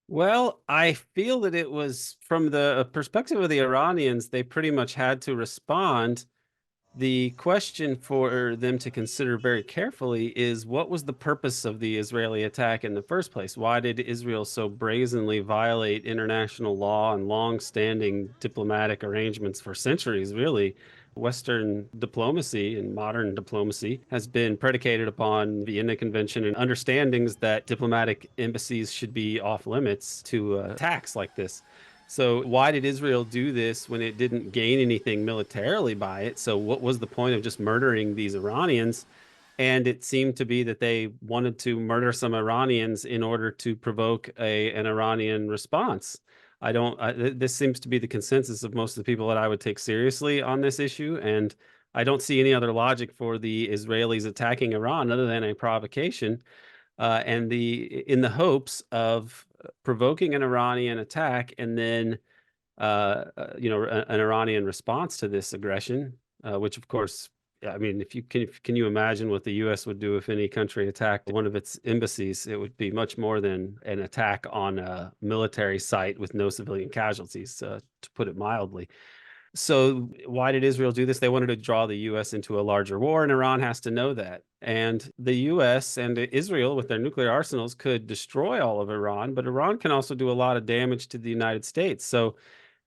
Well, I feel that it was from the perspective of the Iranians, they pretty much had to respond. The question for them to consider very carefully is what was the purpose of the Israeli attack in the first place? Why did Israel so brazenly violate international law and long-standing diplomatic arrangements for centuries, really? Western diplomacy and modern diplomacy has been predicated upon the Vienna Convention and understandings that diplomatic embassies should be off limits to attacks like this. So why did Israel do this when it didn't gain anything militarily by it? So what was the point of just murdering these Iranians? And it seemed to be that they wanted to murder some Iranians in order to provoke an Iranian response. I don't, this seems to be the consensus of most of the people that I would take seriously on this issue. And I don't see any other logic for the Israelis attacking Iran other than a provocation, and in the hopes of provoking an Iranian attack and then an Iranian response to this aggression, which of course, I mean, if you can you imagine what the U.S. would do if any country attacked one of its embassies? It would be much more than an attack on a military site with no civilian casualties, to put it mildly. So why did Israel do this? They wanted to draw the U.S. into a larger war, and Iran has to know that. And the U.S. and Israel, with their nuclear arsenals, could destroy all of Iran, but Iran can also do a lot of damage to the United States. So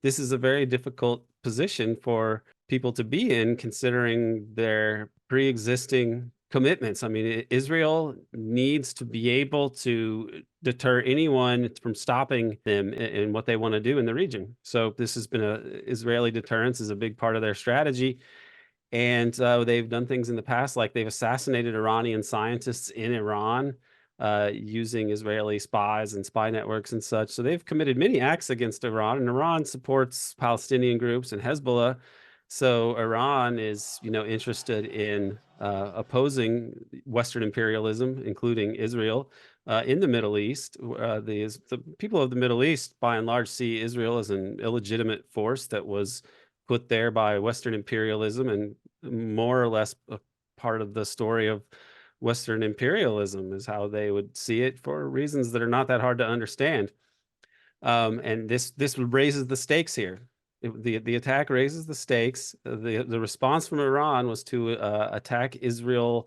this is a very difficult position for people to be in, considering their pre-existing commitments. I mean, Israel needs to be able to deter anyone from stopping them in what they want to do in the region. So this has been Israeli deterrence is a big part of their strategy. And they've done things in the past, like they've assassinated Iranian scientists in Iran using Israeli spies and spy networks and such. So they've committed many acts against Iran, and Iran supports Palestinian groups and Hezbollah. So Iran is, interested in opposing Western imperialism, including Israel, in the Middle East. The people of the Middle East, by and large, see Israel as an illegitimate force that was put there by Western imperialism and more or less a part of the story of Western imperialism is how they would see it for reasons that are not that hard to understand. And this raises the stakes here. The attack raises the stakes. The response from Iran was to attack Israeli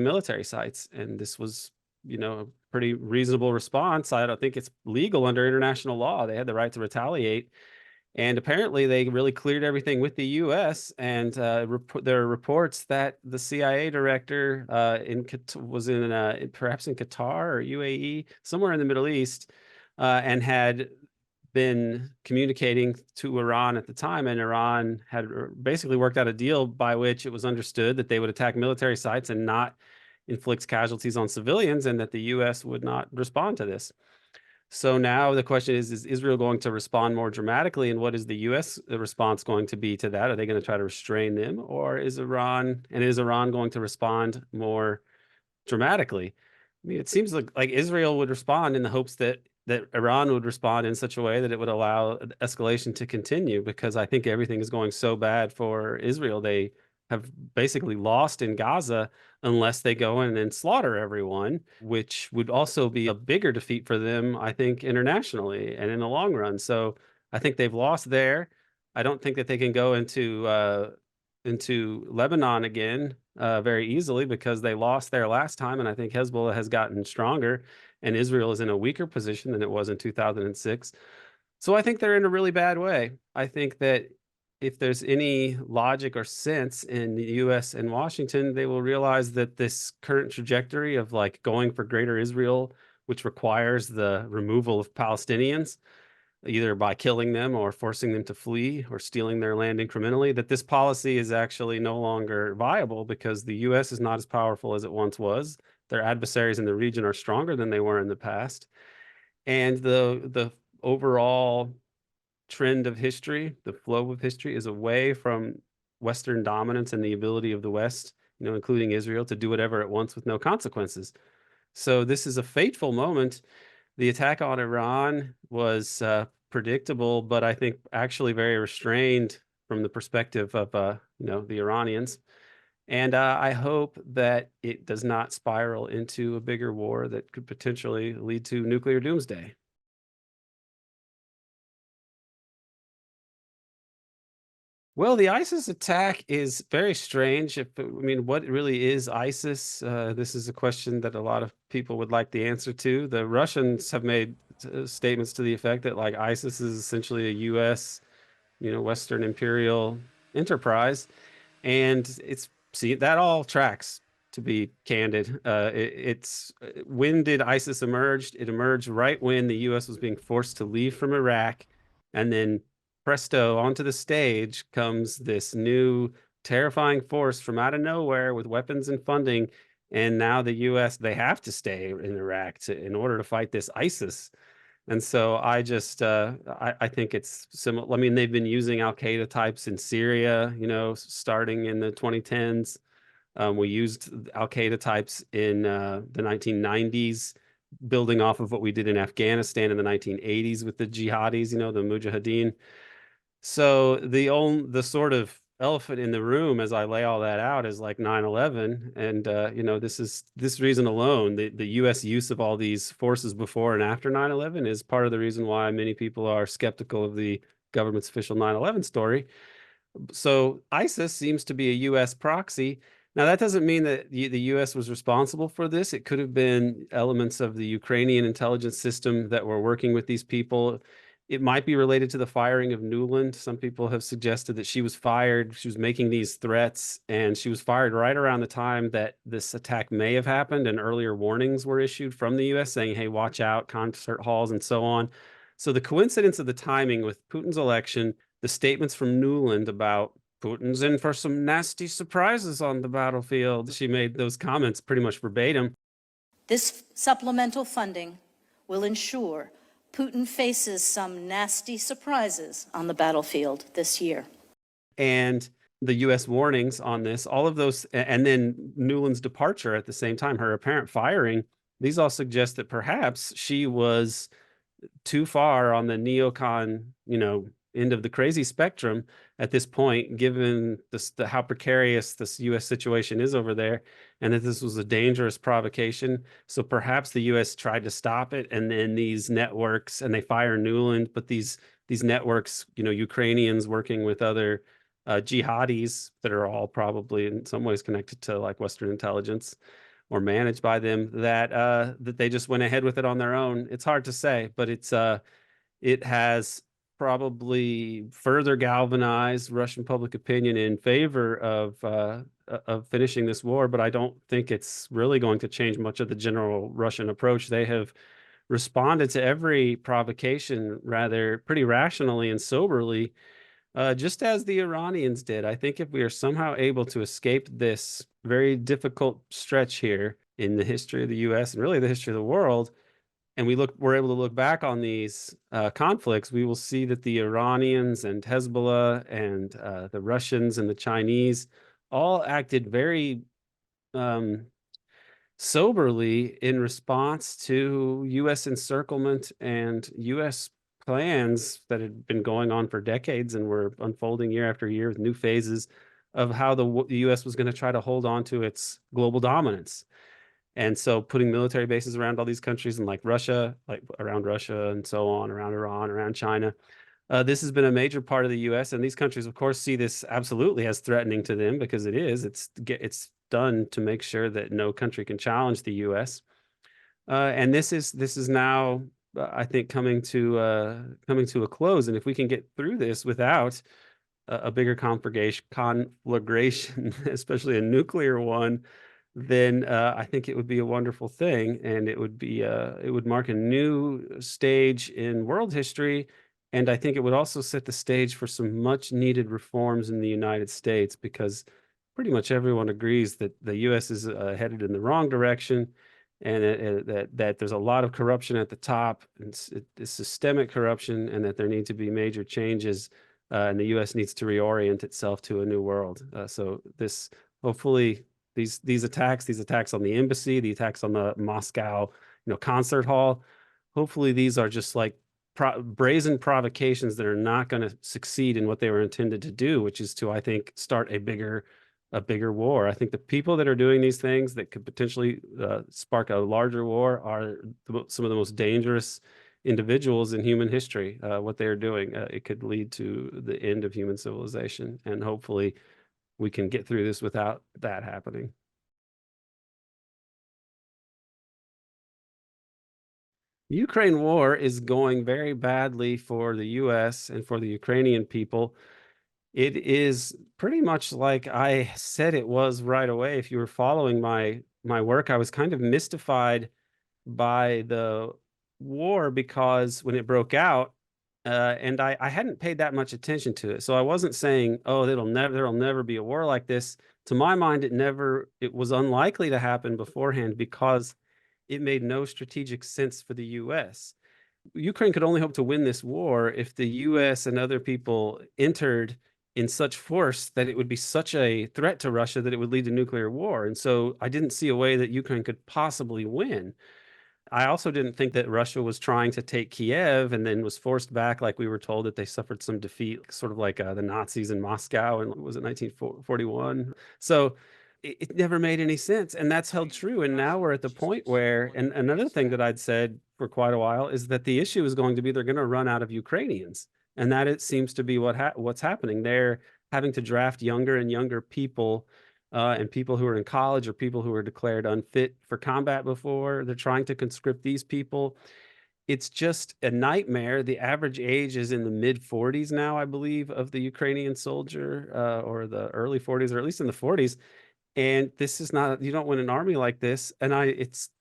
military sites, and this was, a pretty reasonable response. I don't think it's legal under international law. They had the right to retaliate, and apparently, they really cleared everything with the U.S. And there are reports that the CIA director was in perhaps in Qatar or UAE, somewhere in the Middle East, and had been communicating to Iran at the time. And Iran had basically worked out a deal by which it was understood that they would attack military sites and not inflict casualties on civilians, and that the U.S. would not respond to this. So now the question is Israel going to respond more dramatically? And what is the U.S. response going to be to that? Are they going to try to restrain them? Or is Iran going to respond more dramatically? I mean, it seems like Israel would respond in the hopes that Iran would respond in such a way that it would allow escalation to continue, because I think everything is going so bad for Israel. They have basically lost in Gaza unless they go in and slaughter everyone, which would also be a bigger defeat for them, I think, internationally and in the long run. So I think they've lost there. I don't think that they can go into Lebanon again very easily, because they lost there last time, and I think Hezbollah has gotten stronger, and Israel is in a weaker position than it was in 2006. So I think they're in a really bad way. I think that if there's any logic or sense in the US and Washington, they will realize that this current trajectory of like going for greater Israel, which requires the removal of Palestinians, either by killing them or forcing them to flee or stealing their land incrementally, that this policy is actually no longer viable, because the US is not as powerful as it once was. Their adversaries in the region are stronger than they were in the past. And the overall trend of history, the flow of history, is away from Western dominance and the ability of the West, including Israel, to do whatever it wants with no consequences. So this is a fateful moment. The attack on Iran was predictable, but I think actually very restrained from the perspective of the Iranians. And I hope that it does not spiral into a bigger war that could potentially lead to nuclear doomsday. Well, the ISIS attack is very strange. I mean, what really is ISIS? This is a question that a lot of people would like the answer to. The Russians have made statements to the effect that like ISIS is essentially a U.S., Western imperial enterprise. And it's see that all tracks, to be candid. It's when did ISIS emerge? It emerged right when the US was being forced to leave from Iraq, and then presto, onto the stage comes this new terrifying force from out of nowhere with weapons and funding. And now the US, they have to stay in Iraq in order to fight this ISIS. And so I think it's similar. I mean, they've been using Al Qaeda types in Syria, starting in the 2010s. We used Al Qaeda types in the 1990s, building off of what we did in Afghanistan in the 1980s with the jihadis, the Mujahideen. So the sort of elephant in the room as I lay all that out is like 9/11. And this reason alone, the US use of all these forces before and after 9/11 is part of the reason why many people are skeptical of the government's official 9/11 story. So ISIS seems to be a US proxy. Now, that doesn't mean that the US was responsible for this. It could have been elements of the Ukrainian intelligence system that were working with these people. It might be related to the firing of Newland. Some people have suggested that she was fired. She was making these threats, and she was fired right around the time that this attack may have happened, and earlier warnings were issued from the US saying, hey, watch out, concert halls, and so on. So the coincidence of the timing with Putin's election, the statements from Newland about Putin's in for some nasty surprises on the battlefield. She made those comments pretty much verbatim. This supplemental funding will ensure Putin faces some nasty surprises on the battlefield this year. And the US warnings on this, all of those, and then Newland's departure at the same time, her apparent firing, these all suggest that perhaps she was too far on the neocon, end of the crazy spectrum at this point, given how precarious this U.S. situation is over there, and that this was a dangerous provocation. So perhaps the U.S. tried to stop it, and then these networks, and they fire Newland, but these networks, Ukrainians working with other jihadis that are all probably in some ways connected to like Western intelligence or managed by them, that they just went ahead with it on their own. It's hard to say, but it has probably further galvanized Russian public opinion in favor of finishing this war. But I don't think it's really going to change much of the general Russian approach. They have responded to every provocation rather pretty rationally and soberly, just as the Iranians did. I think if we are somehow able to escape this very difficult stretch here in the history of the US and really the history of the world, and we're able to look back on these conflicts, we will see that the Iranians and Hezbollah and the Russians and the Chinese all acted very soberly in response to US encirclement and US plans that had been going on for decades and were unfolding year after year with new phases of how the US was going to try to hold on to its global dominance. And so putting military bases around all these countries and like Russia, like around Russia and so on, around Iran, around China, this has been a major part of the U.S. And these countries, of course, see this absolutely as threatening to them because it is. It's done to make sure that no country can challenge the U.S. And this is now, I think, coming to a close. And if we can get through this without a bigger conflagration, especially a nuclear one, then I think it would be a wonderful thing, and it would mark a new stage in world history. And I think it would also set the stage for some much needed reforms in the United States, because pretty much everyone agrees that the U.S. is headed in the wrong direction, and that there's a lot of corruption at the top, and it's systemic corruption, and that there need to be major changes, and the U.S. needs to reorient itself to a new world. So this hopefully these attacks on the embassy, the attacks on the Moscow, concert hall, hopefully these are just like brazen provocations that are not going to succeed in what they were intended to do, which is to, I think, start a bigger war. I think the people that are doing these things that could potentially spark a larger war are some of the most dangerous individuals in human history, what they're doing. It could lead to the end of human civilization, and hopefully we can get through this without that happening. The Ukraine war is going very badly for the US and for the Ukrainian people. It is pretty much like I said it was right away. If you were following my work, I was kind of mystified by the war because when it broke out, and I hadn't paid that much attention to it. So I wasn't saying, "Oh, there'll never be a war like this." To my mind, it was unlikely to happen beforehand because it made no strategic sense for the US. Ukraine could only hope to win this war if the US and other people entered in such force that it would be such a threat to Russia that it would lead to nuclear war. And so I didn't see a way that Ukraine could possibly win. I also didn't think that Russia was trying to take Kiev and then was forced back, like we were told that they suffered some defeat, sort of like the Nazis in Moscow in, was it 1941? So it never made any sense. And that's held true. And now we're at the point where, and another thing that I'd said for quite a while is that the issue is going to be they're going to run out of Ukrainians. And that it seems to be what's happening. They're having to draft younger and younger people and people who are in college or people who are declared unfit for combat before. They're trying to conscript these people. It's just a nightmare. The average age is in the mid 40s now, I believe, of the Ukrainian soldier, or the early 40s, or at least in the 40s. And this is not, you don't win an army like this. And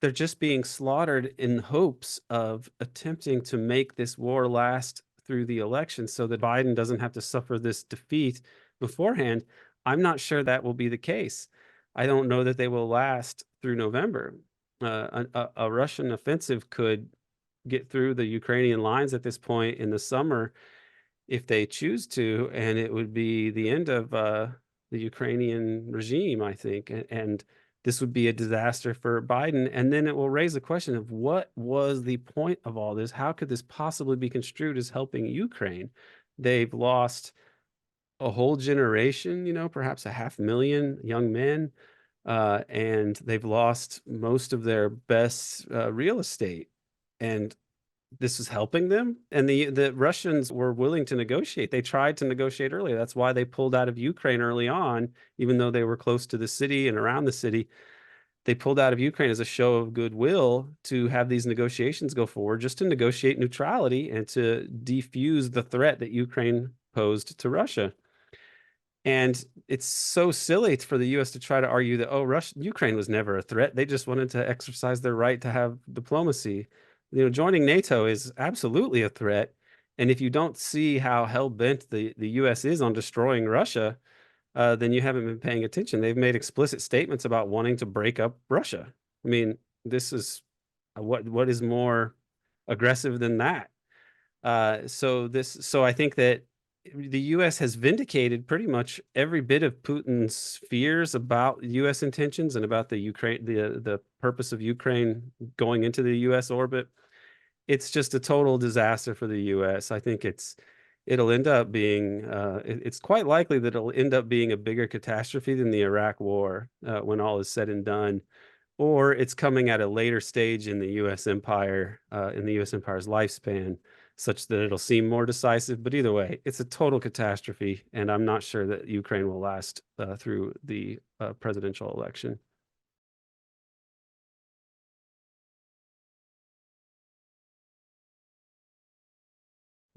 they're just being slaughtered in hopes of attempting to make this war last through the election so that Biden doesn't have to suffer this defeat beforehand. I'm not sure that will be the case. I don't know that they will last through November. A Russian offensive could get through the Ukrainian lines at this point in the summer if they choose to, and it would be the end of the Ukrainian regime, I think, and this would be a disaster for Biden. And then it will raise the question of what was the point of all this? How could this possibly be construed as helping Ukraine? They've lost a whole generation, perhaps 500,000 young men, and they've lost most of their best real estate. And this is helping them, and the Russians were willing to negotiate. They tried to negotiate earlier. That's why they pulled out of Ukraine early on, even though they were close to the city and around the city. They pulled out of Ukraine as a show of goodwill to have these negotiations go forward, just to negotiate neutrality and to defuse the threat that Ukraine posed to Russia. And it's so silly for the US to try to argue that, oh, Ukraine was never a threat. They just wanted to exercise their right to have diplomacy. Joining NATO is absolutely a threat. And if you don't see how hell-bent the US is on destroying Russia, then you haven't been paying attention. They've made explicit statements about wanting to break up Russia. I mean, this is what is more aggressive than that? So I think that the US has vindicated pretty much every bit of Putin's fears about US intentions and about the purpose of Ukraine going into the US orbit. It's just a total disaster for the US. I think it'll end up being it's quite likely that it'll end up being a bigger catastrophe than the Iraq war when all is said and done, or it's coming at a later stage in the US empire, in the US empire's lifespan, such that it'll seem more decisive. But either way, it's a total catastrophe, and I'm not sure that Ukraine will last through the presidential election.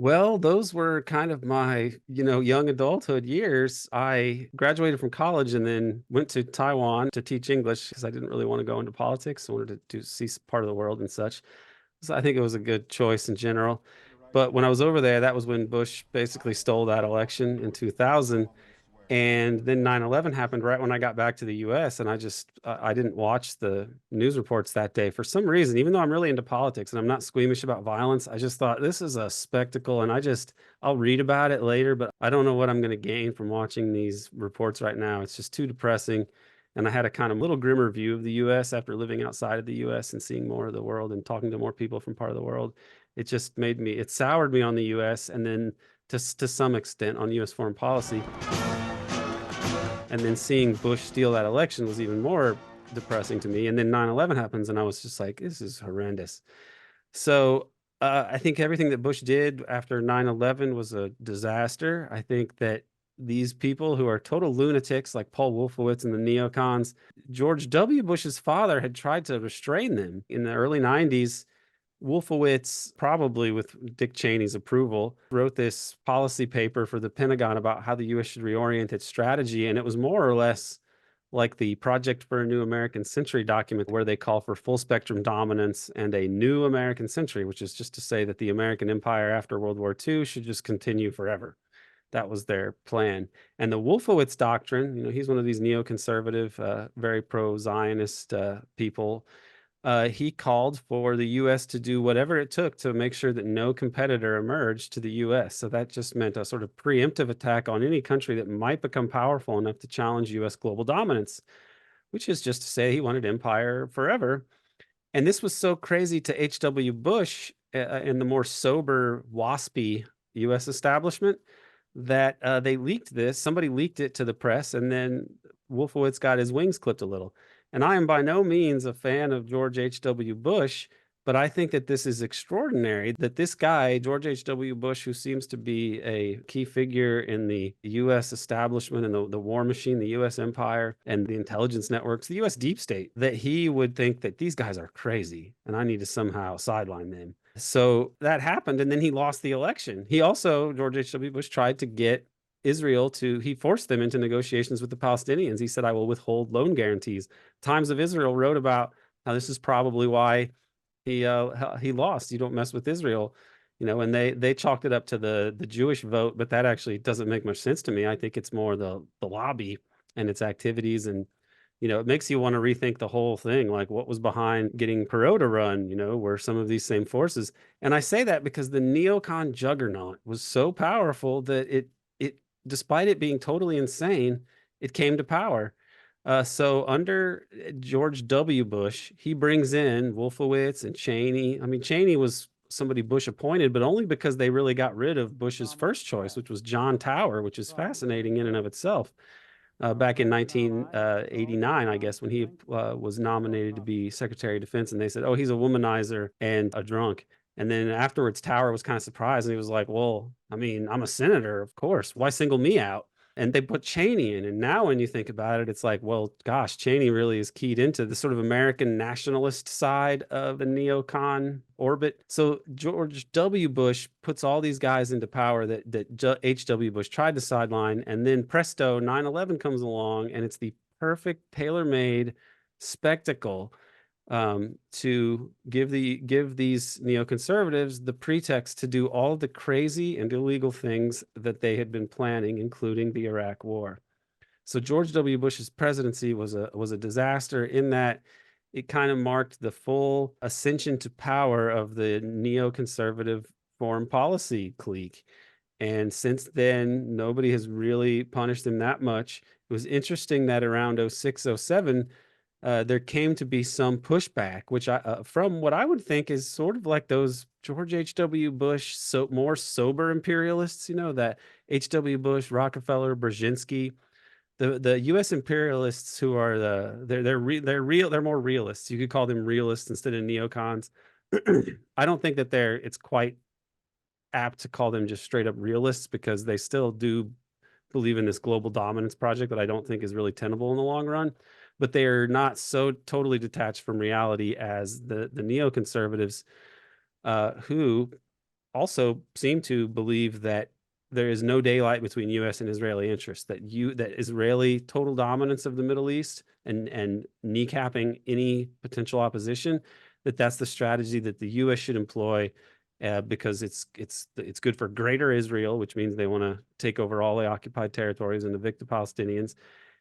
Well, those were kind of my, young adulthood years. I graduated from college and then went to Taiwan to teach English because I didn't really want to go into politics. I wanted to see part of the world and such. So I think it was a good choice in general. But when I was over there, that was when Bush basically stole that election in 2000. And then 9/11 happened right when I got back to the US, and I didn't watch the news reports that day for some reason. Even though I'm really into politics and I'm not squeamish about violence, I just thought this is a spectacle, and I'll read about it later, but I don't know what I'm going to gain from watching these reports right now. It's just too depressing. And I had a kind of little grimmer view of the US after living outside of the US and seeing more of the world and talking to more people from part of the world. It soured me on the US, and then to some extent on US foreign policy. And then seeing Bush steal that election was even more depressing to me. And then 9/11 happens, and I was just like, this is horrendous. So I think everything that Bush did after 9/11 was a disaster. I think that these people who are total lunatics, like Paul Wolfowitz and the neocons, George W. Bush's father had tried to restrain them in the early 90s. Wolfowitz, probably with Dick Cheney's approval, wrote this policy paper for the Pentagon about how the U.S. should reorient its strategy. And it was more or less like the Project for a New American Century document, where they call for full spectrum dominance and a new American century, which is just to say that the American empire after World War II should just continue forever. That was their plan. And the Wolfowitz doctrine, he's one of these neoconservative, very pro-Zionist people. He called for the U.S. to do whatever it took to make sure that no competitor emerged to the U.S. So that just meant a sort of preemptive attack on any country that might become powerful enough to challenge U.S. global dominance, which is just to say he wanted empire forever. And this was so crazy to H.W. Bush and the more sober, waspy U.S. establishment that they leaked this. Somebody leaked it to the press, and then Wolfowitz got his wings clipped a little. And I am by no means a fan of George H.W. Bush, but I think that this is extraordinary that this guy, George H.W. Bush, who seems to be a key figure in the U.S. establishment and the war machine, the U.S. empire, and the intelligence networks, the U.S. deep state, that he would think that these guys are crazy and I need to somehow sideline them. So that happened, and then he lost the election. He also, George H.W. Bush, tried to get Israel he forced them into negotiations with the Palestinians. He said, I will withhold loan guarantees. Times of Israel wrote about how this is probably why he lost. You don't mess with Israel, and they chalked it up to the Jewish vote, but that actually doesn't make much sense to me. I think it's more the lobby and its activities, and it makes you want to rethink the whole thing, like what was behind getting Perot to run, were some of these same forces. And I say that because the neocon juggernaut was so powerful that it despite it being totally insane, it came to power. So under George W. Bush, he brings in Wolfowitz and Cheney. I mean, Cheney was somebody Bush appointed, but only because they really got rid of Bush's first choice, which was John Tower, which is fascinating in and of itself. Back in 1989, I guess, when he was nominated to be Secretary of Defense, and they said, oh, he's a womanizer and a drunk. And then afterwards, Tower was kind of surprised, and he was like, well, I mean, I'm a senator, of course. Why single me out? And they put Cheney in. And now when you think about it, it's like, well, gosh, Cheney really is keyed into the sort of American nationalist side of the neocon orbit. So George W. Bush puts all these guys into power that H.W. Bush tried to sideline. And then presto, 9/11 comes along, and it's the perfect tailor-made spectacle to give these neoconservatives the pretext to do all the crazy and illegal things that they had been planning, including the Iraq War. So George W. Bush's presidency was a disaster in that it kind of marked the full ascension to power of the neoconservative foreign policy clique. And since then, nobody has really punished him that much. It was interesting that around 06, 07, there came to be some pushback, which from what I would think is sort of like those George H.W. Bush, more sober imperialists, that H.W. Bush, Rockefeller, Brzezinski, the U.S. imperialists who are they're more realists. You could call them realists instead of neocons. I don't think that it's quite apt to call them just straight up realists, because they still do believe in this global dominance project that I don't think is really tenable in the long run. But they are not so totally detached from reality as the neoconservatives, who also seem to believe that there is no daylight between U.S. and Israeli interests. That Israeli total dominance of the Middle East and kneecapping any potential opposition, that's the strategy that the U.S. should employ, because it's good for greater Israel, which means they want to take over all the occupied territories and evict the Palestinians,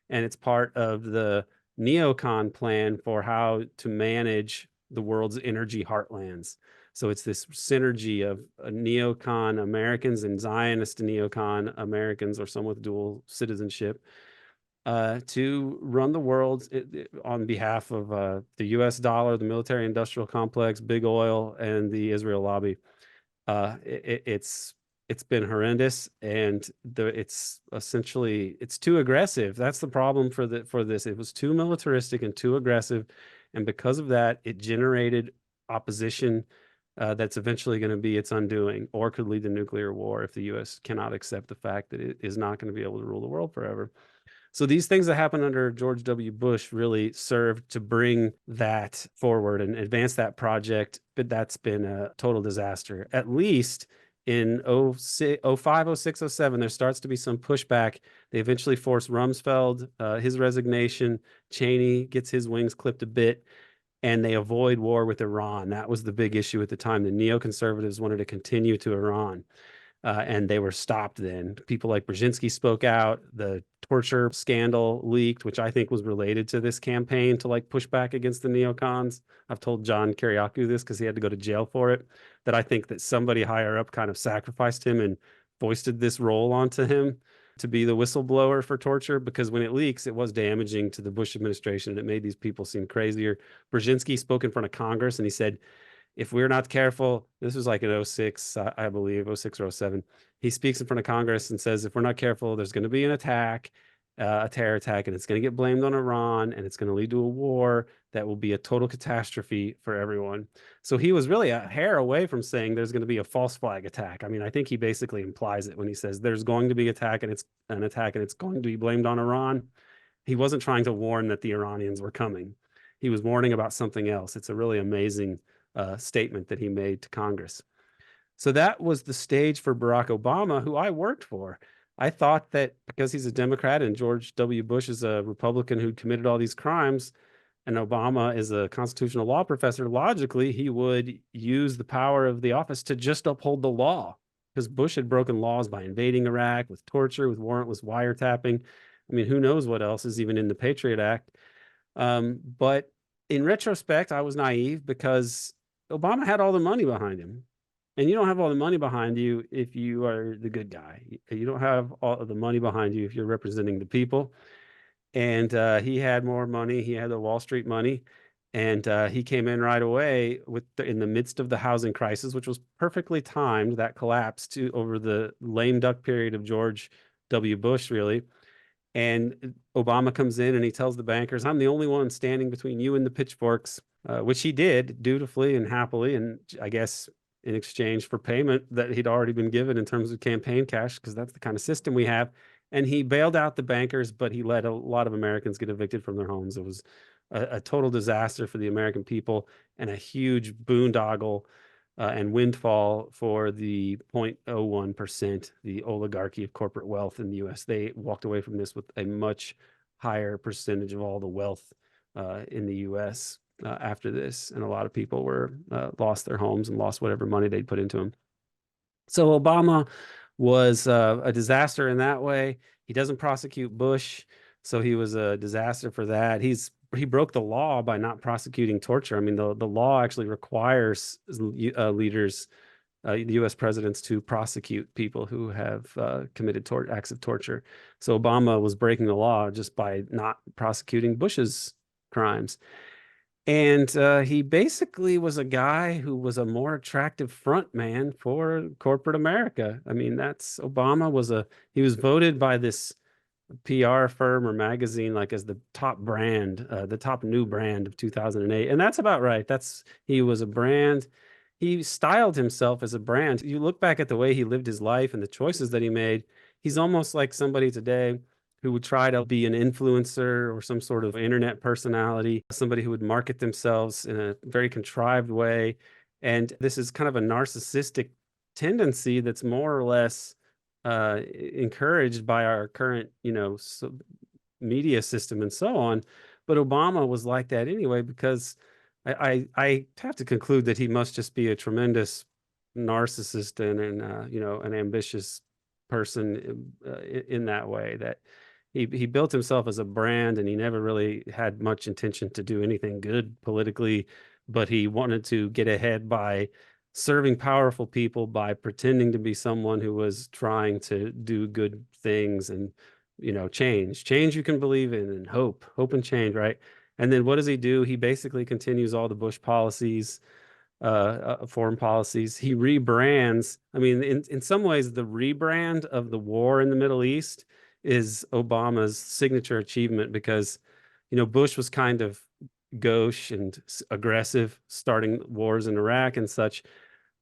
and it's part of the neocon plan for how to manage the world's energy heartlands. So it's this synergy of neocon Americans and Zionist neocon Americans, or some with dual citizenship, to run the world on behalf of the U.S. dollar, the military-industrial complex, big oil, and the Israel lobby. It's been horrendous, and it's too aggressive. That's the problem for this. It was too militaristic and too aggressive, and because of that, it generated opposition that's eventually going to be its undoing, or could lead to nuclear war if the U.S. cannot accept the fact that it is not going to be able to rule the world forever. So these things that happened under George W. Bush really served to bring that forward and advance that project, but that's been a total disaster. At least in 06, 05, 06, 07, there starts to be some pushback. They eventually force Rumsfeld, his resignation. Cheney gets his wings clipped a bit, and they avoid war with Iran. That was the big issue at the time. The neoconservatives wanted to continue to Iran. And they were stopped then. People like Brzezinski spoke out. The torture scandal leaked, which I think was related to this campaign to like push back against the neocons. I've told John Kiriakou this because he had to go to jail for it, that I think that somebody higher up kind of sacrificed him and foisted this role onto him to be the whistleblower for torture, because when it leaks, it was damaging to the Bush administration and it made these people seem crazier. Brzezinski spoke in front of Congress and he said, if we're not careful, this was like in 06, I believe, 06 or 07. He speaks in front of Congress and says, if we're not careful, there's going to be an attack, a terror attack, and it's going to get blamed on Iran, and it's going to lead to a war that will be a total catastrophe for everyone. So he was really a hair away from saying there's going to be a false flag attack. I mean, I think he basically implies it when he says there's going to be attack and it's an attack and it's going to be blamed on Iran. He wasn't trying to warn that the Iranians were coming. He was warning about something else. It's a really amazing statement that he made to Congress. So that was the stage for Barack Obama, who I worked for. I thought that because he's a Democrat and George W. Bush is a Republican who committed all these crimes, and Obama is a constitutional law professor, logically, he would use the power of the office to just uphold the law, because Bush had broken laws by invading Iraq, with torture, with warrantless wiretapping. I mean, who knows what else is even in the Patriot Act. But in retrospect, I was naive because Obama had all the money behind him. And you don't have all the money behind you if you are the good guy. You don't have all of the money behind you if you're representing the people. And he had more money. He had the Wall Street money. And he came in right away in the midst of the housing crisis, which was perfectly timed. That collapsed over the lame duck period of George W. Bush, really. And Obama comes in and he tells the bankers, I'm the only one standing between you and the pitchforks, which he did dutifully and happily. And I guess in exchange for payment that he'd already been given in terms of campaign cash, because that's the kind of system we have. And he bailed out the bankers, but he let a lot of Americans get evicted from their homes. It was a total disaster for the American people and a huge boondoggle and windfall for the 0.01%, the oligarchy of corporate wealth in the U.S. They walked away from this with a much higher percentage of all the wealth in the U.S. After this, and a lot of people were lost their homes and lost whatever money they'd put into them. So Obama was a disaster in that way. He doesn't prosecute Bush, so he was a disaster for that. He broke the law by not prosecuting torture. I mean, the law actually requires leaders, the U.S. presidents, to prosecute people who have committed acts of torture. So Obama was breaking the law just by not prosecuting Bush's crimes. And he basically was a guy who was a more attractive front man for corporate America. I mean, he was voted by this PR firm or magazine like as the top brand, the top new brand of 2008. And that's about right. He was a brand. He styled himself as a brand. You look back at the way he lived his life and the choices that he made, he's almost like somebody today who would try to be an influencer or some sort of internet personality, somebody who would market themselves in a very contrived way. And this is kind of a narcissistic tendency that's more or less encouraged by our current, media system and so on. But Obama was like that anyway, because I have to conclude that he must just be a tremendous narcissist and an ambitious person in that way, that he built himself as a brand, and he never really had much intention to do anything good politically, but he wanted to get ahead by serving powerful people, by pretending to be someone who was trying to do good things and change you can believe in, and hope and change, right? And then what does he do? He basically continues all the Bush policies, foreign policies. He rebrands. I mean, in some ways, the rebrand of the war in the Middle East is Obama's signature achievement, because, Bush was kind of gauche and aggressive, starting wars in Iraq and such.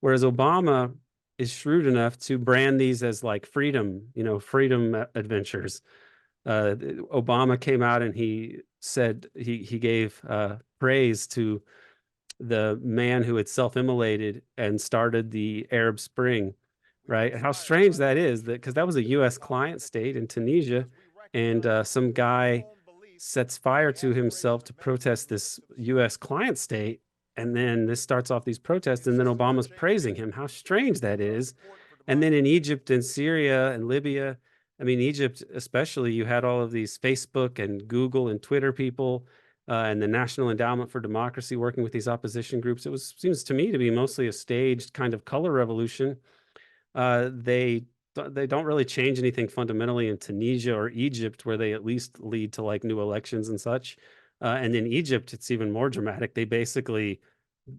Whereas Obama is shrewd enough to brand these as like freedom, freedom adventures. Obama came out and he said he gave praise to the man who had self-immolated and started the Arab Spring, right? How strange that is, that because that was a U.S. client state in Tunisia, and some guy sets fire to himself to protest this U.S. client state, and then this starts off these protests, and then Obama's praising him. How strange that is. And then in Egypt and Syria and Libya, I mean, Egypt especially, you had all of these Facebook and Google and Twitter people and the National Endowment for Democracy working with these opposition groups. It was seems to me to be mostly a staged kind of color revolution. They don't really change anything fundamentally in Tunisia or Egypt, where they at least lead to like new elections and such. And in Egypt, it's even more dramatic. They basically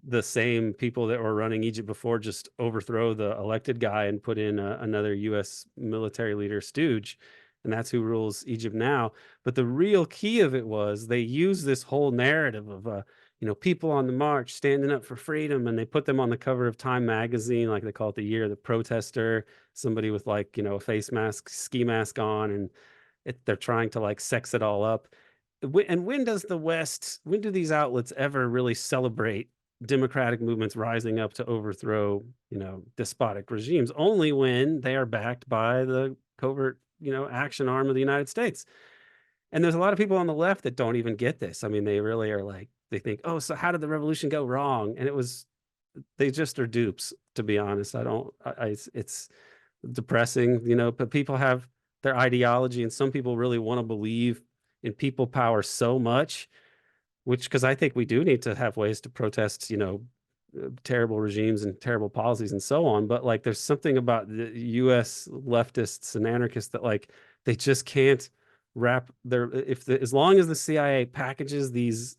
the same people that were running Egypt before just overthrow the elected guy and put in another U.S. military leader stooge, and that's who rules Egypt now. But the real key of it was they used this whole narrative of people on the march standing up for freedom, and they put them on the cover of Time magazine, like they call it the year of the protester, somebody with like a face mask, ski mask on, and they're trying to like sex it all up. And when does when do these outlets ever really celebrate democratic movements rising up to overthrow, despotic regimes? Only when they are backed by the covert, action arm of the United States. And there's a lot of people on the left that don't even get this. I mean, they really are like, they think, oh, so how did the revolution go wrong? And they just are dupes, to be honest. I don't, I it's depressing, but people have their ideology, and some people really want to believe in people power so much, which, because I think we do need to have ways to protest, terrible regimes and terrible policies and so on. But like, there's something about the U.S. leftists and anarchists that like they just can't wrap their as long as the CIA packages these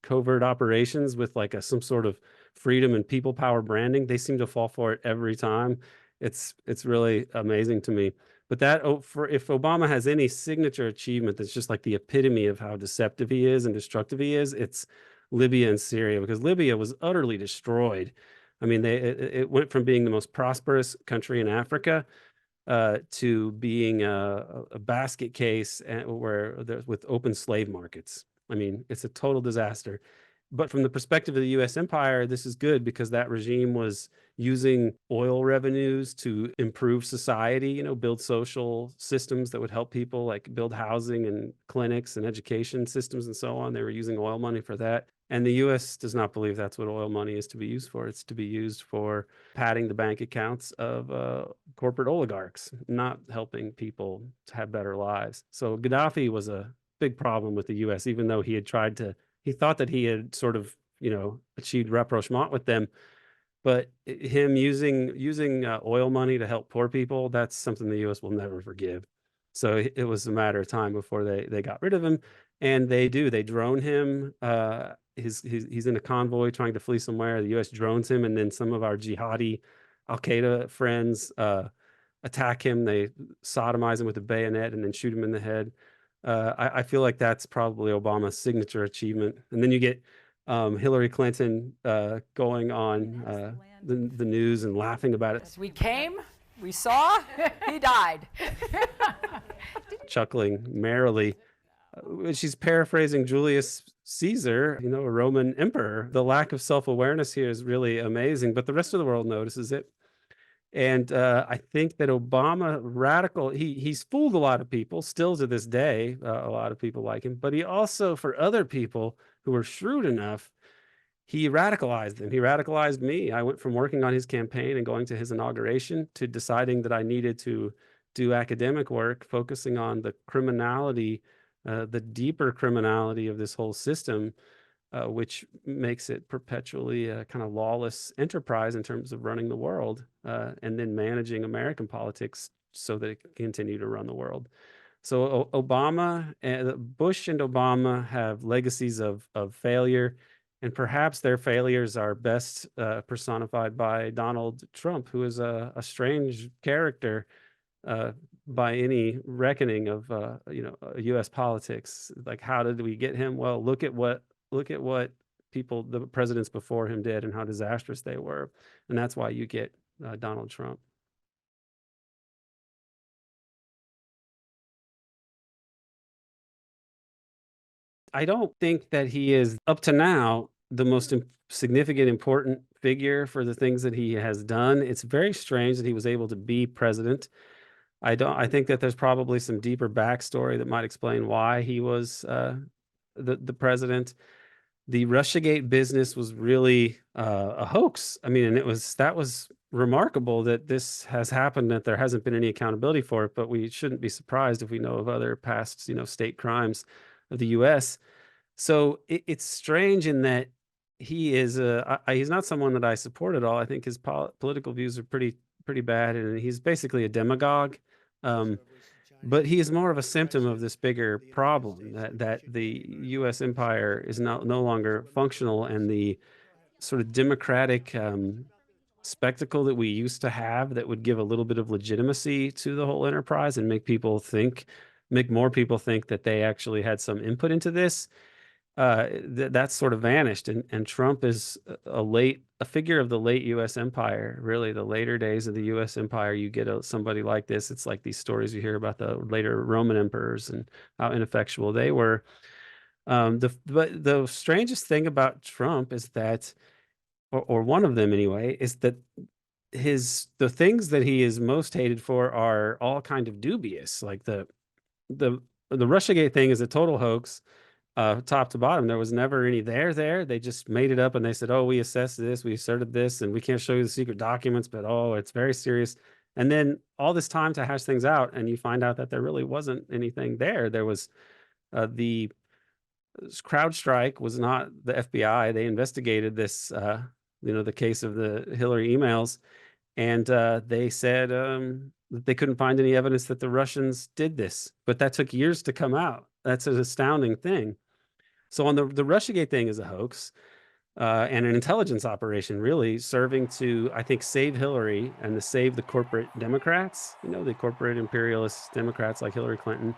covert operations with like some sort of freedom and people power branding, they seem to fall for it every time. It's really amazing to me. But if Obama has any signature achievement that's just like the epitome of how deceptive he is and destructive he is, it's Libya and Syria, because Libya was utterly destroyed. I mean, it went from being the most prosperous country in Africa to being a basket case with open slave markets. I mean, it's a total disaster. But from the perspective of the U.S. empire, this is good because that regime was using oil revenues to improve society, build social systems that would help people, like build housing and clinics and education systems and so on. They were using oil money for that. And the U.S. does not believe that's what oil money is to be used for. It's to be used for padding the bank accounts of corporate oligarchs, not helping people to have better lives. So Gaddafi was a big problem with the U.S., even though he thought that he had sort of, achieved rapprochement with them. But him using oil money to help poor people, that's something the U.S. will never forgive. So it was a matter of time before they got rid of him. And they drone him. He's in a convoy trying to flee somewhere. The U.S. drones him, and then some of our jihadi Al-Qaeda friends attack him. They sodomize him with a bayonet and then shoot him in the head. I feel like that's probably Obama's signature achievement. And then you get Hillary Clinton going on the news and laughing about it. We came, we saw, he died. Chuckling merrily. She's paraphrasing Julius Caesar, a Roman emperor. The lack of self-awareness here is really amazing, but the rest of the world notices it. And I think that Obama he's fooled a lot of people still to this day. A lot of people like him, but he also, for other people who were shrewd enough, he radicalized them. He radicalized me. I went from working on his campaign and going to his inauguration to deciding that I needed to do academic work, focusing on the criminality, the deeper criminality of this whole system, which makes it perpetually a kind of lawless enterprise in terms of running the world, and then managing American politics so that it can continue to run the world. So Bush and Obama have legacies of failure, and perhaps their failures are best personified by Donald Trump, who is a strange character by any reckoning of U.S. politics. Like, how did we get him? Well, look at what the presidents before him did and how disastrous they were. And that's why you get Donald Trump. I don't think that he is, up to now, the most significant, important figure for the things that he has done. It's very strange that he was able to be president. I think that there's probably some deeper backstory that might explain why he was the president. The Russiagate business was really a hoax. I mean, and that was remarkable that this has happened, that there hasn't been any accountability for it. But we shouldn't be surprised if we know of other past, state crimes of the U.S. So it's strange in that he's not someone that I support at all. I think his political views are pretty bad, and he's basically a demagogue. But he is more of a symptom of this bigger problem that the U.S. empire is no longer functional, and the sort of democratic spectacle that we used to have that would give a little bit of legitimacy to the whole enterprise and make more people think that they actually had some input into this. That's sort of vanished, and Trump is a figure of the late U.S. empire. Really, the later days of the U.S. empire, you get somebody like this. It's like these stories you hear about the later Roman emperors and how ineffectual they were. But the strangest thing about Trump is that, or one of them anyway, is that the things that he is most hated for are all kind of dubious. Like the Russiagate thing is a total hoax. Top to bottom, there was never any there. They just made it up, and they said, oh, we assessed this, we asserted this, and we can't show you the secret documents, but oh, it's very serious. And then all this time to hash things out, and you find out that there really wasn't anything there. There was the CrowdStrike was not the FBI. They investigated this, the case of the Hillary emails, and they said that they couldn't find any evidence that the Russians did this. But that took years to come out. That's an astounding thing. So on the Russiagate thing is a hoax and an intelligence operation, really serving to, I think, save Hillary and to save the corporate Democrats, the corporate imperialist Democrats like Hillary Clinton.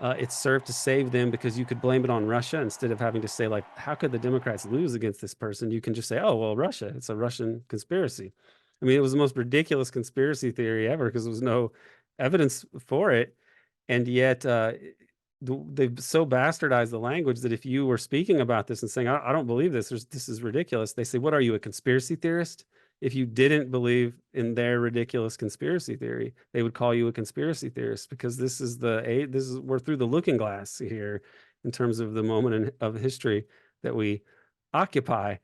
It served to save them because you could blame it on Russia instead of having to say, like, how could the Democrats lose against this person? You can just say, oh, well, Russia, it's a Russian conspiracy. I mean, it was the most ridiculous conspiracy theory ever because there was no evidence for it. And yet they've so bastardized the language that if you were speaking about this and saying, I don't believe this, this is ridiculous, they say, what are you, a conspiracy theorist? If you didn't believe in their ridiculous conspiracy theory, they would call you a conspiracy theorist, because we're through the looking glass here in terms of the moment of history that we occupy.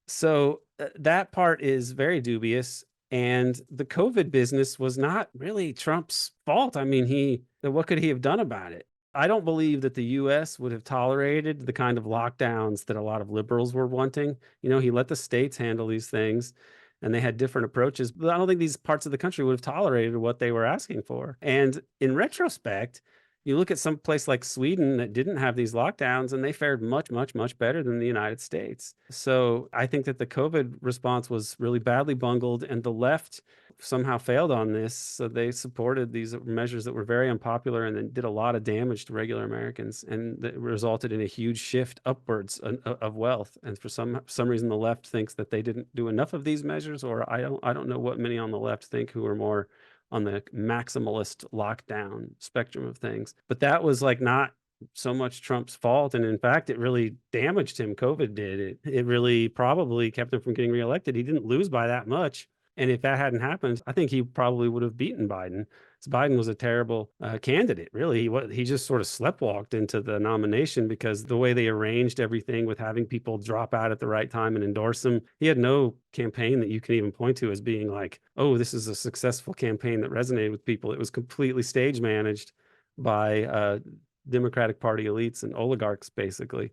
So that part is very dubious. And the COVID business was not really Trump's fault. I mean, what could he have done about it? I don't believe that the U.S. would have tolerated the kind of lockdowns that a lot of liberals were wanting. He let the states handle these things, and they had different approaches. But I don't think these parts of the country would have tolerated what they were asking for. And in retrospect, you look at some place like Sweden that didn't have these lockdowns, and they fared much, much, much better than the United States. So I think that the COVID response was really badly bungled, and the left somehow failed on this. So they supported these measures that were very unpopular and then did a lot of damage to regular Americans, and that resulted in a huge shift upwards of wealth. And for some reason, the left thinks that they didn't do enough of these measures, or I don't know what many on the left think, who are more on the maximalist lockdown spectrum of things. But that was like not so much Trump's fault. And in fact, it really damaged him. COVID did. It really probably kept him from getting reelected. He didn't lose by that much. And if that hadn't happened, I think he probably would have beaten Biden. So Biden was a terrible candidate, really. He just sort of sleptwalked into the nomination because the way they arranged everything with having people drop out at the right time and endorse him, he had no campaign that you can even point to as being like, oh, this is a successful campaign that resonated with people. It was completely stage managed by Democratic Party elites and oligarchs, basically.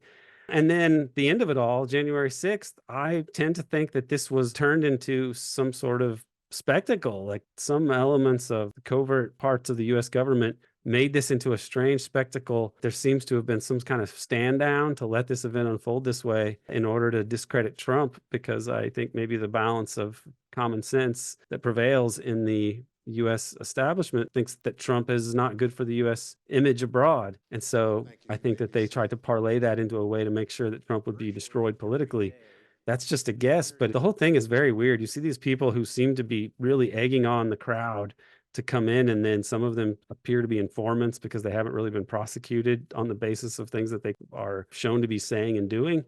And then the end of it all, January 6th, I tend to think that this was turned into some sort of spectacle, like some elements of the covert parts of the U.S. government made this into a strange spectacle. There seems to have been some kind of stand down to let this event unfold this way in order to discredit Trump, because I think maybe the balance of common sense that prevails in the U.S. establishment thinks that Trump is not good for the U.S. image abroad. And so I think that they tried to parlay that into a way to make sure that Trump would be destroyed politically. That's just a guess, but the whole thing is very weird. You see these people who seem to be really egging on the crowd to come in, and then some of them appear to be informants because they haven't really been prosecuted on the basis of things that they are shown to be saying and doing.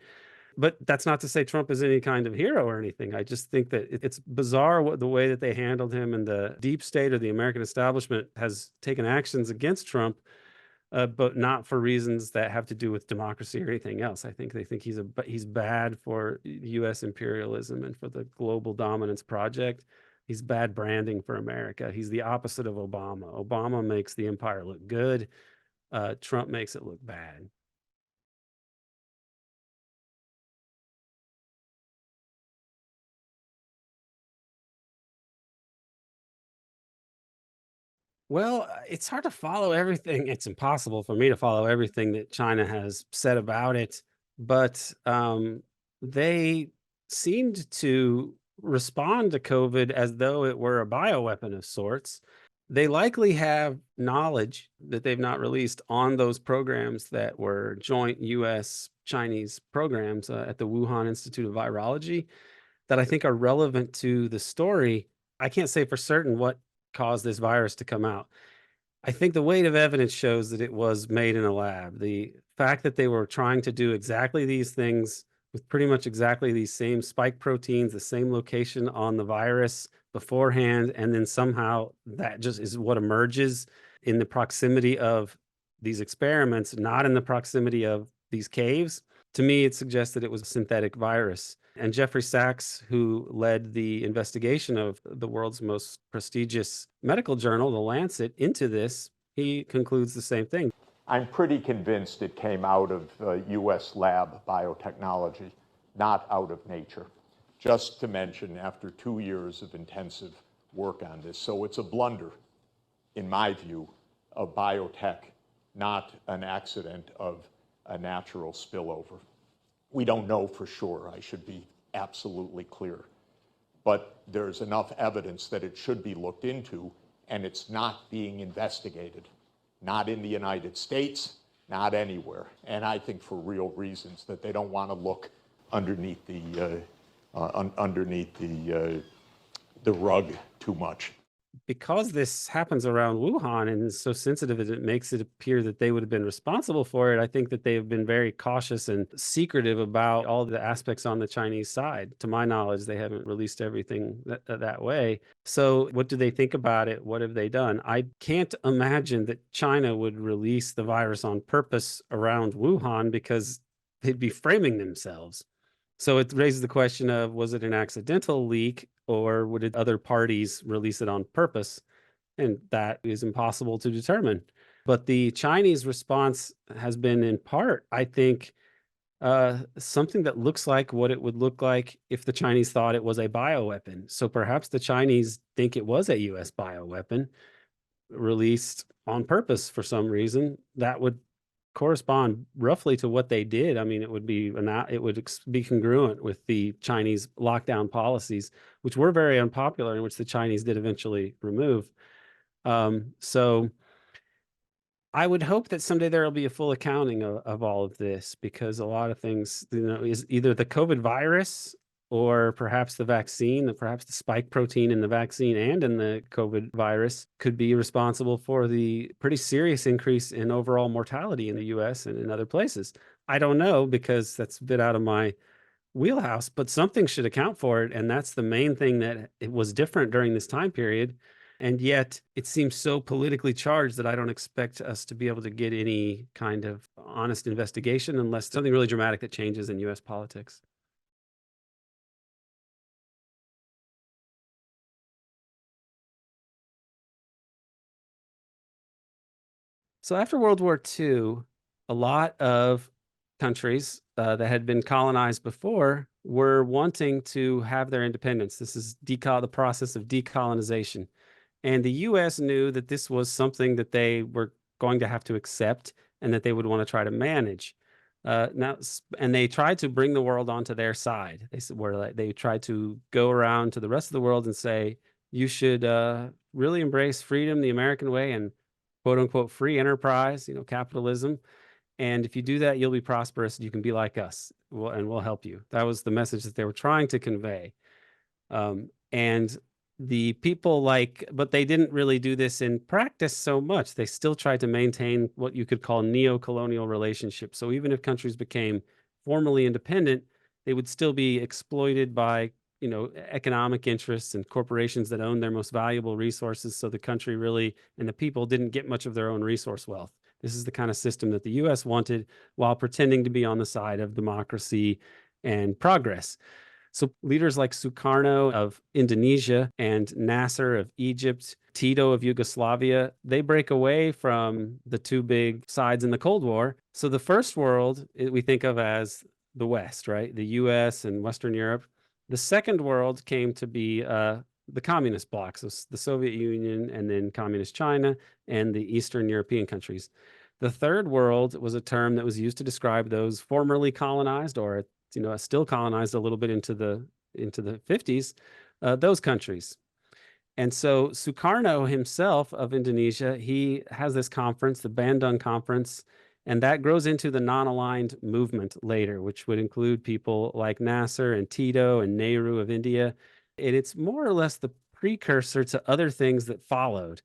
But that's not to say Trump is any kind of hero or anything. I just think that it's bizarre the way that they handled him, and the deep state or the American establishment has taken actions against Trump, but not for reasons that have to do with democracy or anything else. I think they think he's bad for U.S. imperialism and for the global dominance project. He's bad branding for America. He's the opposite of Obama. Obama makes the empire look good. Trump makes it look bad. Well, it's hard to follow everything. It's impossible for me to follow everything that China has said about it, but they seemed to respond to COVID as though it were a bioweapon of sorts. They likely have knowledge that they've not released on those programs that were joint US Chinese programs at the Wuhan Institute of Virology that I think are relevant to the story. I can't say for certain what caused this virus to come out. I think the weight of evidence shows that it was made in a lab. The fact that they were trying to do exactly these things with pretty much exactly these same spike proteins, the same location on the virus beforehand, and then somehow that just is what emerges in the proximity of these experiments, not in the proximity of these caves. To me, it suggests that it was a synthetic virus. And Jeffrey Sachs, who led the investigation of the world's most prestigious medical journal, The Lancet, into this, he concludes the same thing. I'm pretty convinced it came out of US lab biotechnology, not out of nature. Just to mention, after 2 years of intensive work on this. So it's a blunder, in my view, of biotech, not an accident of a natural spillover. We don't know for sure, I should be absolutely clear. But there's enough evidence that it should be looked into, and it's not being investigated. Not in the United States, not anywhere. And I think for real reasons, that they don't want to look underneath the rug too much. Because this happens around Wuhan and is so sensitive that it makes it appear that they would have been responsible for it, I think that they have been very cautious and secretive about all the aspects on the Chinese side. To my knowledge, they haven't released everything that way. So what do they think about it? What have they done? I can't imagine that China would release the virus on purpose around Wuhan, because they'd be framing themselves. So it raises the question of, was it an accidental leak, or would other parties release it on purpose? And that is impossible to determine. But the Chinese response has been, in part, I think, something that looks like what it would look like if the Chinese thought it was a bioweapon. So perhaps the Chinese think it was a US bioweapon released on purpose for some reason. That would correspond roughly to what they did. I mean, it would be congruent with the Chinese lockdown policies, which were very unpopular and which the Chinese did eventually remove. So I would hope that someday there will be a full accounting of all of this, because a lot of things, is either the COVID virus or perhaps the vaccine, perhaps the spike protein in the vaccine and in the COVID virus could be responsible for the pretty serious increase in overall mortality in the US and in other places. I don't know, because that's a bit out of my wheelhouse, but something should account for it. And that's the main thing, that it was different during this time period. And yet it seems so politically charged that I don't expect us to be able to get any kind of honest investigation unless something really dramatic that changes in US politics. So after World War II, a lot of countries that had been colonized before were wanting to have their independence. This is the process of decolonization. And the US knew that this was something that they were going to have to accept and that they would want to try to manage. And they tried to bring the world onto their side. They tried to go around to the rest of the world and say, you should really embrace freedom the American way and quote unquote free enterprise, capitalism. And if you do that, you'll be prosperous. You can be like us, and we'll help you. That was the message that they were trying to convey. And the people but they didn't really do this in practice so much. They still tried to maintain what you could call neo-colonial relationships. So even if countries became formally independent, they would still be exploited by, economic interests and corporations that own their most valuable resources. So the country really and the people didn't get much of their own resource wealth. This is the kind of system that the US wanted while pretending to be on the side of democracy and progress. So leaders like Sukarno of Indonesia and Nasser of Egypt, Tito of Yugoslavia, they break away from the two big sides in the Cold War. So the first world we think of as the West, right? The US and Western Europe. The second world came to be the communist bloc, so the Soviet Union and then communist China and the Eastern European countries. The third world was a term that was used to describe those formerly colonized or still colonized a little bit into the 50s, those countries. And so Sukarno himself of Indonesia, he has this conference, the Bandung Conference, and that grows into the non-aligned movement later, which would include people like Nasser and Tito and Nehru of India. And it's more or less the precursor to other things that followed.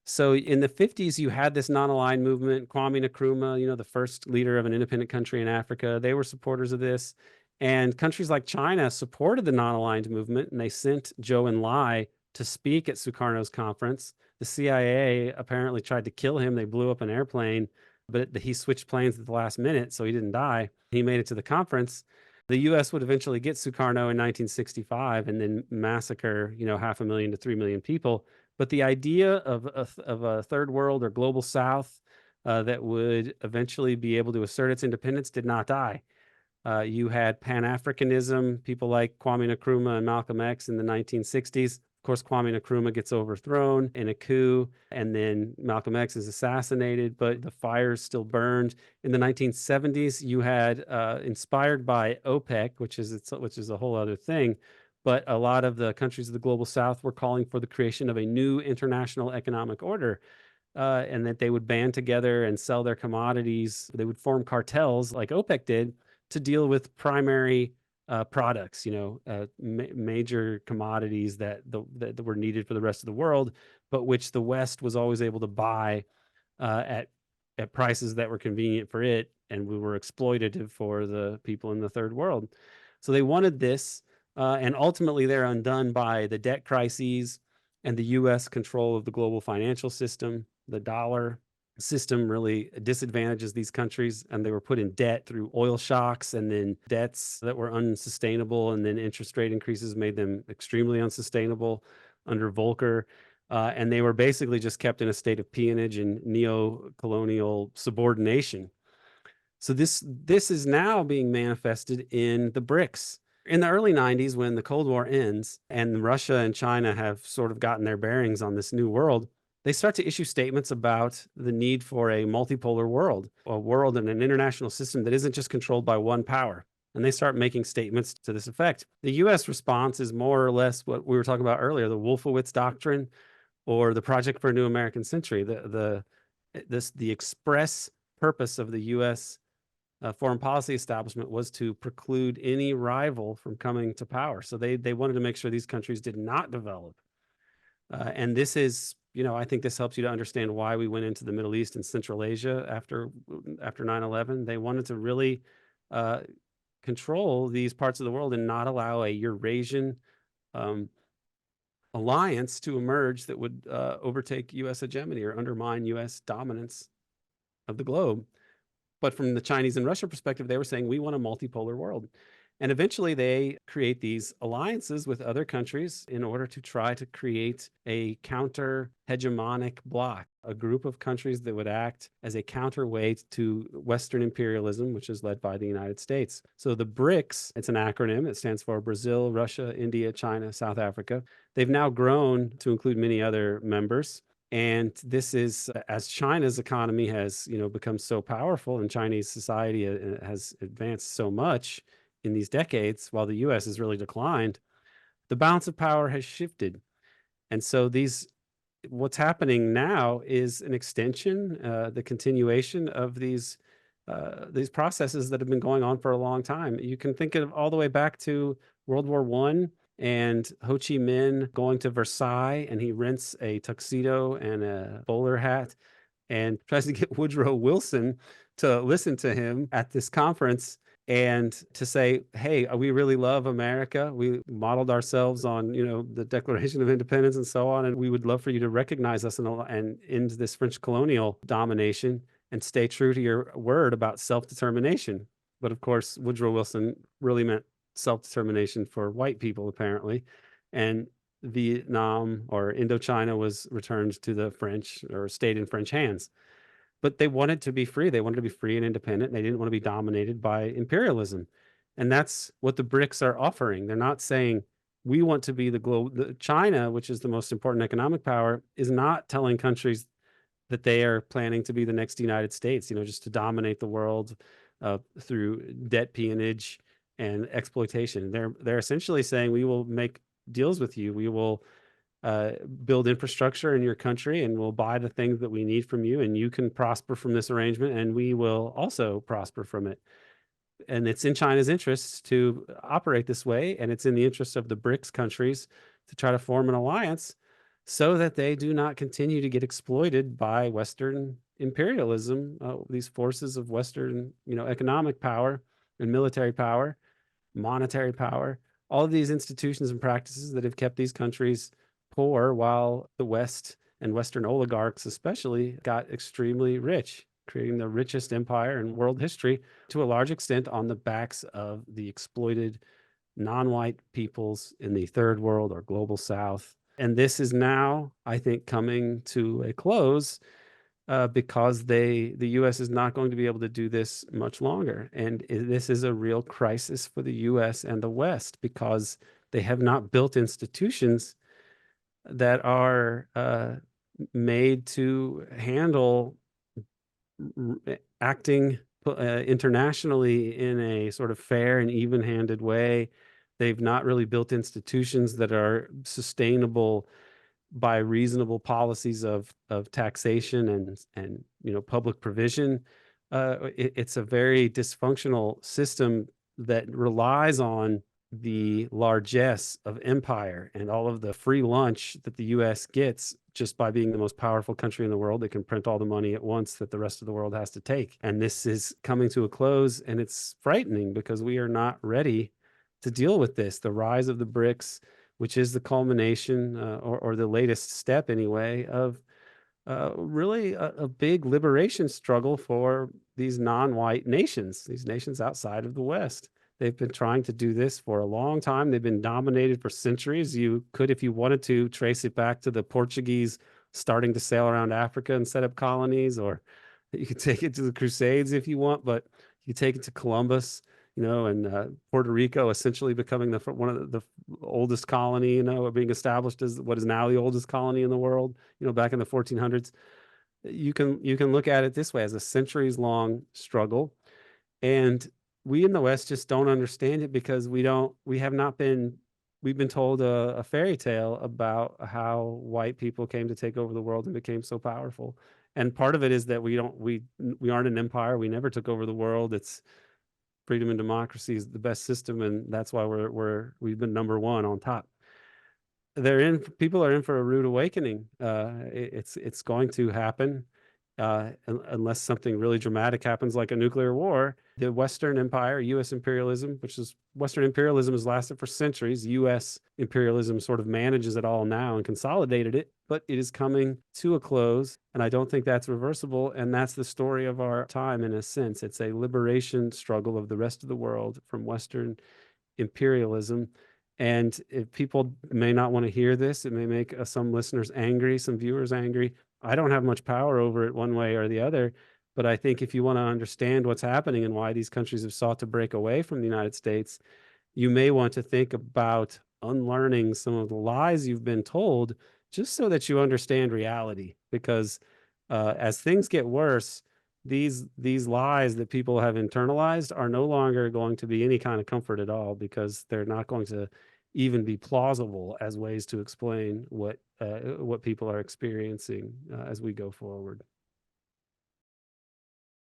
So in the 50s, you had this non-aligned movement. Kwame Nkrumah, the first leader of an independent country in Africa, they were supporters of this. And countries like China supported the non-aligned movement, and they sent Zhou Enlai to speak at Sukarno's conference. The CIA apparently tried to kill him. They blew up an airplane, but he switched planes at the last minute, so he didn't die. He made it to the conference. The U.S. would eventually get Sukarno in 1965 and then massacre, 500,000 to 3 million people. But the idea of a third world or global South that would eventually be able to assert its independence did not die. You had Pan-Africanism, people like Kwame Nkrumah and Malcolm X in the 1960s. Of course, Kwame Nkrumah gets overthrown in a coup, and then Malcolm X is assassinated, but the fires still burned. In the 1970s, you had, inspired by OPEC, which is a whole other thing, but a lot of the countries of the global South were calling for the creation of a new international economic order, and that they would band together and sell their commodities. They would form cartels like OPEC did to deal with primary products, major commodities that were needed for the rest of the world, but which the West was always able to buy at prices that were convenient for it, and we were exploitative for the people in the third world. So they wanted this, and ultimately they're undone by the debt crises and the U.S. control of the global financial system. The dollar system really disadvantages these countries, and they were put in debt through oil shocks and then debts that were unsustainable, and then interest rate increases made them extremely unsustainable under Volcker. And they were basically just kept in a state of peonage and neo-colonial subordination. So this is now being manifested in the BRICS. In the early 90s, when the Cold War ends and Russia and China have sort of gotten their bearings on this new world, they start to issue statements about the need for a multipolar world, a world and an international system that isn't just controlled by one power. And they start making statements to this effect. The U.S. response is more or less what we were talking about earlier, the Wolfowitz Doctrine or the Project for a New American Century. The express purpose of the U.S. Foreign policy establishment was to preclude any rival from coming to power. So they wanted to make sure these countries did not develop. And this is, I think this helps you to understand why we went into the Middle East and Central Asia after 9/11. They wanted to really control these parts of the world and not allow a Eurasian alliance to emerge that would overtake U.S. hegemony or undermine U.S. dominance of the globe. But from the Chinese and Russia perspective, they were saying, we want a multipolar world. And eventually they create these alliances with other countries in order to try to create a counter-hegemonic bloc, a group of countries that would act as a counterweight to Western imperialism, which is led by the United States. So the BRICS, it's an acronym. It stands for Brazil, Russia, India, China, South Africa. They've now grown to include many other members. And this is, as China's economy has, become so powerful and Chinese society has advanced so much in these decades, while the U.S. has really declined, the balance of power has shifted. And so these what's happening now is an extension, the continuation of these processes that have been going on for a long time. You can think of all the way back to World War I and Ho Chi Minh going to Versailles, and he rents a tuxedo and a bowler hat and tries to get Woodrow Wilson to listen to him at this conference and to say, hey, we really love America. We modeled ourselves on, the Declaration of Independence and so on, and we would love for you to recognize us and end this French colonial domination and stay true to your word about self-determination. But of course, Woodrow Wilson really meant self-determination for white people, apparently. And Vietnam or Indochina was returned to the French or stayed in French hands. But they wanted to be free. They wanted to be free and independent. And they didn't want to be dominated by imperialism. And that's what the BRICS are offering. They're not saying we want to be the global. China, which is the most important economic power, is not telling countries that they are planning to be the next United States, just to dominate the world through debt peonage and exploitation. They're essentially saying we will make deals with you. We will build infrastructure in your country, and we'll buy the things that we need from you, and you can prosper from this arrangement, and we will also prosper from it. And it's in China's interests to operate this way, and it's in the interest of the BRICS countries to try to form an alliance so that they do not continue to get exploited by Western imperialism, these forces of Western, economic power and military power, monetary power, all of these institutions and practices that have kept these countries poor while the West and Western oligarchs especially got extremely rich, creating the richest empire in world history to a large extent on the backs of the exploited non-white peoples in the third world or global South. And this is now, I think, coming to a close because the U.S. is not going to be able to do this much longer. And this is a real crisis for the U.S. and the West because they have not built institutions that are made to handle acting internationally in a sort of fair and even-handed way. They've not really built institutions that are sustainable by reasonable policies of taxation and public provision. It's a very dysfunctional system that relies on the largesse of empire and all of the free lunch that the U.S. gets just by being the most powerful country in the world. They can print all the money at once that the rest of the world has to take. And this is coming to a close, and it's frightening because we are not ready to deal with this. The rise of the BRICS, which is the culmination or the latest step anyway of really a big liberation struggle for these non-white nations, these nations outside of the West. They've been trying to do this for a long time. They've been dominated for centuries. You could, if you wanted to, trace it back to the Portuguese starting to sail around Africa and set up colonies, or you could take it to the Crusades if you want, but you take it to Columbus, and Puerto Rico essentially becoming one of the oldest colony, being established as what is now the oldest colony in the world, back in the 1400s. You can look at it this way as a centuries-long struggle. And we in the West just don't understand it because we've been told a fairy tale about how white people came to take over the world and became so powerful. And part of it is that we aren't an empire. We never took over the world. It's freedom and democracy is the best system, and that's why we've been number one on top. People are in for a rude awakening. It's going to happen unless something really dramatic happens, like a nuclear war. The Western Empire, U.S. imperialism, Western imperialism has lasted for centuries. U.S. imperialism sort of manages it all now and consolidated it, but it is coming to a close, and I don't think that's reversible. And that's the story of our time in a sense. It's a liberation struggle of the rest of the world from Western imperialism. And if people may not want to hear this, it may make some listeners angry, some viewers angry. I don't have much power over it one way or the other, but I think if you want to understand what's happening and why these countries have sought to break away from the United States, you may want to think about unlearning some of the lies you've been told, just so that you understand reality. Because as things get worse, these lies that people have internalized are no longer going to be any kind of comfort at all, because they're not going to even be plausible as ways to explain what what people are experiencing as we go forward.